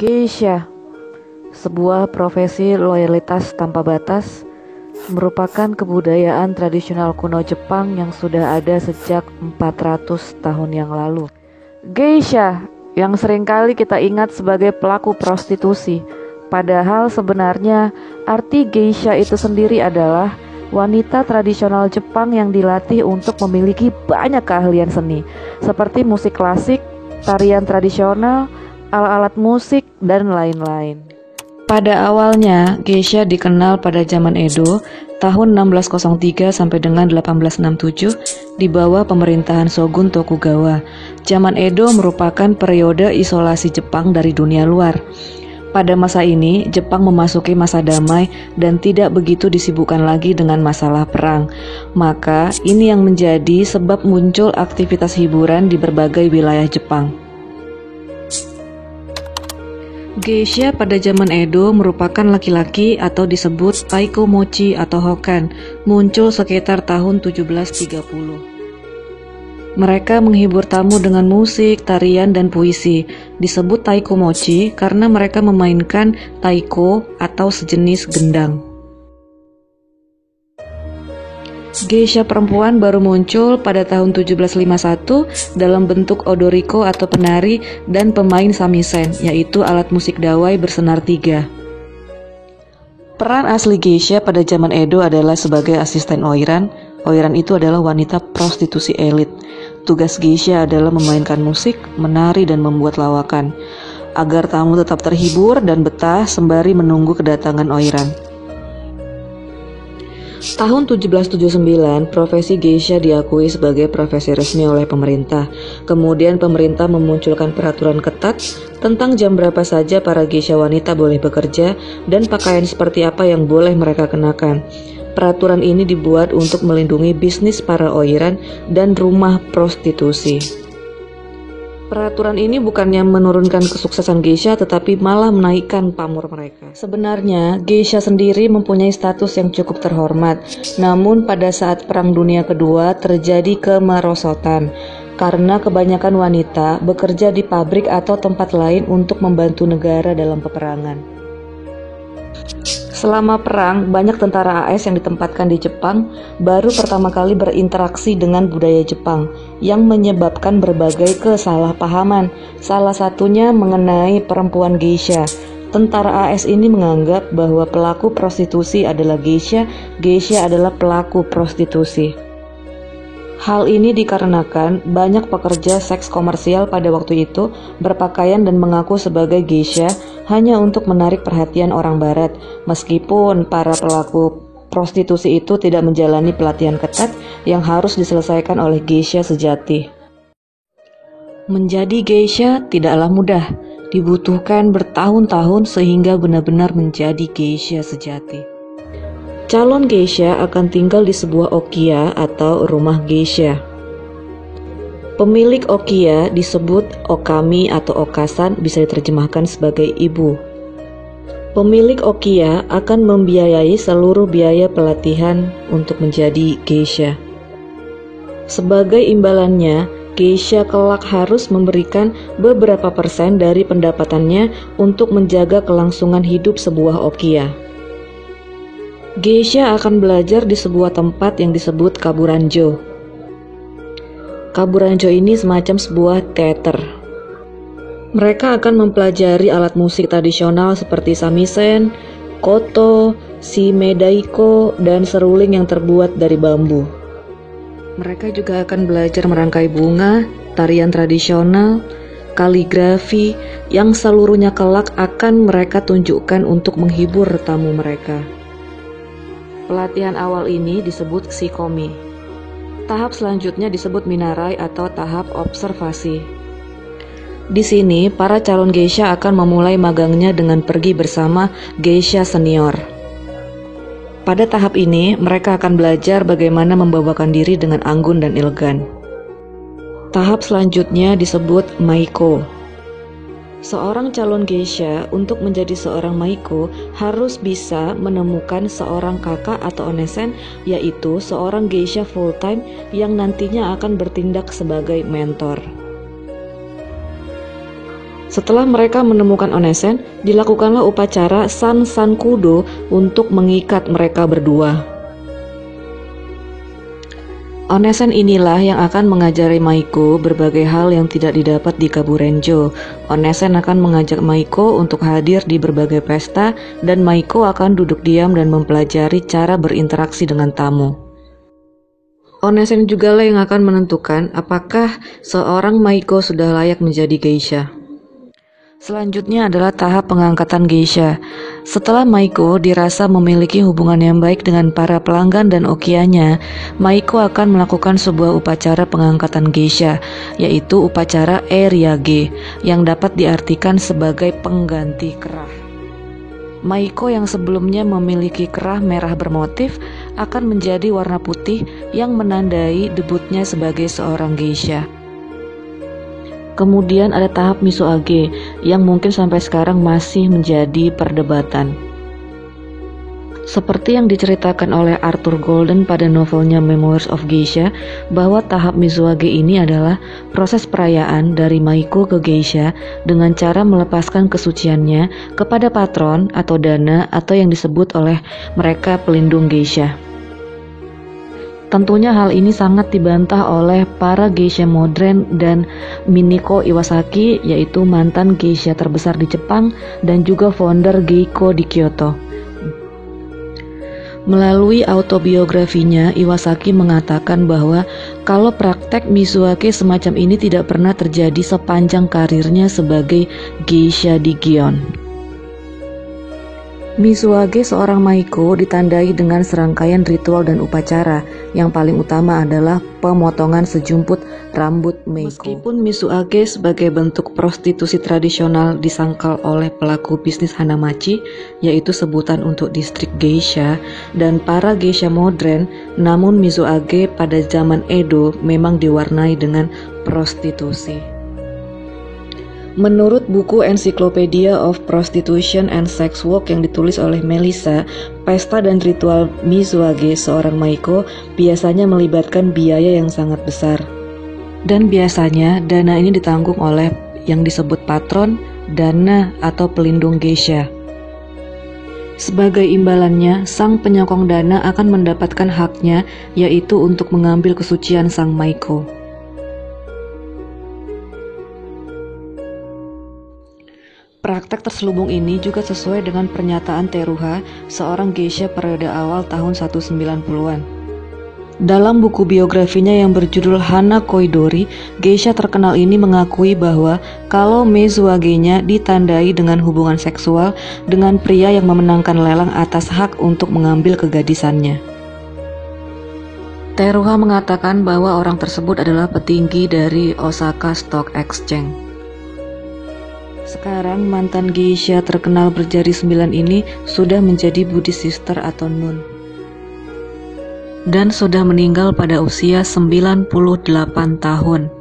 Geisha, sebuah profesi loyalitas tanpa batas, merupakan kebudayaan tradisional kuno Jepang yang sudah ada sejak 400 tahun yang lalu. Geisha yang seringkali kita ingat sebagai pelaku prostitusi, padahal sebenarnya arti geisha itu sendiri adalah wanita tradisional Jepang yang dilatih untuk memiliki banyak keahlian seni, seperti musik klasik, tarian tradisional, alat-alat musik, dan lain-lain. Pada awalnya, geisha dikenal pada zaman Edo, tahun 1603 sampai dengan 1867, di bawah pemerintahan Shogun Tokugawa. Zaman Edo merupakan periode isolasi Jepang dari dunia luar. Pada masa ini, Jepang memasuki masa damai dan tidak begitu disibukkan lagi dengan masalah perang. Maka, ini yang menjadi sebab muncul aktivitas hiburan di berbagai wilayah Jepang. Geisha pada zaman Edo merupakan laki-laki atau disebut taiko mochi atau hokan, muncul sekitar tahun 1730. Mereka menghibur tamu dengan musik, tarian, dan puisi. Disebut taiko mochi karena mereka memainkan taiko atau sejenis gendang. Geisha perempuan baru muncul pada tahun 1751 dalam bentuk odoriko atau penari dan pemain samisen, yaitu alat musik dawai bersenar 3. Peran asli geisha pada zaman Edo adalah sebagai asisten oiran. Oiran itu adalah wanita prostitusi elit. Tugas geisha adalah memainkan musik, menari, dan membuat lawakan, agar tamu tetap terhibur dan betah sembari menunggu kedatangan oiran. Tahun 1779, profesi geisha diakui sebagai profesi resmi oleh pemerintah. Kemudian pemerintah memunculkan peraturan ketat tentang jam berapa saja para geisha wanita boleh bekerja dan pakaian seperti apa yang boleh mereka kenakan. Peraturan ini dibuat untuk melindungi bisnis para oiran dan rumah prostitusi. Peraturan ini bukannya menurunkan kesuksesan geisha, tetapi malah menaikkan pamor mereka. Sebenarnya, geisha sendiri mempunyai status yang cukup terhormat. Namun pada saat Perang Dunia Kedua terjadi kemerosotan, karena kebanyakan wanita bekerja di pabrik atau tempat lain untuk membantu negara dalam peperangan. Selama perang, banyak tentara AS yang ditempatkan di Jepang baru pertama kali berinteraksi dengan budaya Jepang yang menyebabkan berbagai kesalahpahaman, salah satunya mengenai perempuan geisha. Tentara AS ini menganggap bahwa pelaku prostitusi adalah geisha, geisha adalah pelaku prostitusi. Hal ini dikarenakan banyak pekerja seks komersial pada waktu itu berpakaian dan mengaku sebagai geisha hanya untuk menarik perhatian orang barat, meskipun para pelaku prostitusi itu tidak menjalani pelatihan ketat yang harus diselesaikan oleh geisha sejati. Menjadi geisha tidaklah mudah, dibutuhkan bertahun-tahun sehingga benar-benar menjadi geisha sejati. Calon geisha akan tinggal di sebuah okiya atau rumah geisha. Pemilik okiya disebut okami atau okasan, bisa diterjemahkan sebagai ibu. Pemilik okiya akan membiayai seluruh biaya pelatihan untuk menjadi geisha. Sebagai imbalannya, geisha kelak harus memberikan beberapa persen dari pendapatannya untuk menjaga kelangsungan hidup sebuah okiya. Geisha akan belajar di sebuah tempat yang disebut kaburanjo. Kaburanjo ini semacam sebuah teater. Mereka akan mempelajari alat musik tradisional seperti samisen, koto, shimedaiko, dan seruling yang terbuat dari bambu. Mereka juga akan belajar merangkai bunga, tarian tradisional, kaligrafi, yang seluruhnya kelak akan mereka tunjukkan untuk menghibur tamu mereka. Pelatihan awal ini disebut shikomi. Tahap selanjutnya disebut minarai atau tahap observasi. Di sini, para calon geisha akan memulai magangnya dengan pergi bersama geisha senior. Pada tahap ini, mereka akan belajar bagaimana membawakan diri dengan anggun dan elegan. Tahap selanjutnya disebut maiko. Seorang calon geisha untuk menjadi seorang maiko harus bisa menemukan seorang kakak atau onesen, yaitu seorang geisha full-time yang nantinya akan bertindak sebagai mentor. Setelah mereka menemukan Onesen, dilakukanlah upacara San Sankudo untuk mengikat mereka berdua. Onesen inilah yang akan mengajari Maiko berbagai hal yang tidak didapat di Kaburenjo. Onesen akan mengajak Maiko untuk hadir di berbagai pesta, dan Maiko akan duduk diam dan mempelajari cara berinteraksi dengan tamu. Onesen juga lah yang akan menentukan apakah seorang Maiko sudah layak menjadi geisha. Selanjutnya adalah tahap pengangkatan geisha. Setelah Maiko dirasa memiliki hubungan yang baik dengan para pelanggan dan okianya, Maiko akan melakukan sebuah upacara pengangkatan geisha, yaitu upacara Eriage, yang dapat diartikan sebagai pengganti kerah. Maiko yang sebelumnya memiliki kerah merah bermotif akan menjadi warna putih yang menandai debutnya sebagai seorang geisha. Kemudian ada tahap Misoage yang mungkin sampai sekarang masih menjadi perdebatan. Seperti yang diceritakan oleh Arthur Golden pada novelnya Memoirs of Geisha, bahwa tahap Misoage ini adalah proses perayaan dari Maiko ke geisha dengan cara melepaskan kesuciannya kepada patron atau dana atau yang disebut oleh mereka pelindung geisha. Tentunya hal ini sangat dibantah oleh para geisha modern dan Miniko Iwasaki, yaitu mantan geisha terbesar di Jepang dan juga founder Geiko di Kyoto. Melalui autobiografinya, Iwasaki mengatakan bahwa kalau praktek Misoage semacam ini tidak pernah terjadi sepanjang karirnya sebagai geisha di Gion. Misoage seorang Maiko ditandai dengan serangkaian ritual dan upacara. Yang paling utama adalah pemotongan sejumput rambut Maiko. Meskipun Misoage sebagai bentuk prostitusi tradisional disangkal oleh pelaku bisnis Hanamachi, yaitu sebutan untuk distrik geisha, dan para geisha modern, namun Misoage pada zaman Edo memang diwarnai dengan prostitusi. Menurut buku Encyclopedia of Prostitution and Sex Work yang ditulis oleh Melissa, pesta dan ritual Misoage seorang Maiko biasanya melibatkan biaya yang sangat besar. Dan biasanya dana ini ditanggung oleh yang disebut patron, dana atau pelindung geisha. Sebagai imbalannya, sang penyokong dana akan mendapatkan haknya, yaitu untuk mengambil kesucian sang Maiko. Praktek terselubung ini juga sesuai dengan pernyataan Teruha, seorang geisha periode awal tahun 190-an. Dalam buku biografinya yang berjudul Hana Koidori, geisha terkenal ini mengakui bahwa kalau Misoage-nya ditandai dengan hubungan seksual dengan pria yang memenangkan lelang atas hak untuk mengambil kegadisannya. Teruha mengatakan bahwa orang tersebut adalah petinggi dari Osaka Stock Exchange. Sekarang mantan geisha terkenal berjari 9 ini sudah menjadi Buddhist sister atau nun, dan sudah meninggal pada usia 98 tahun.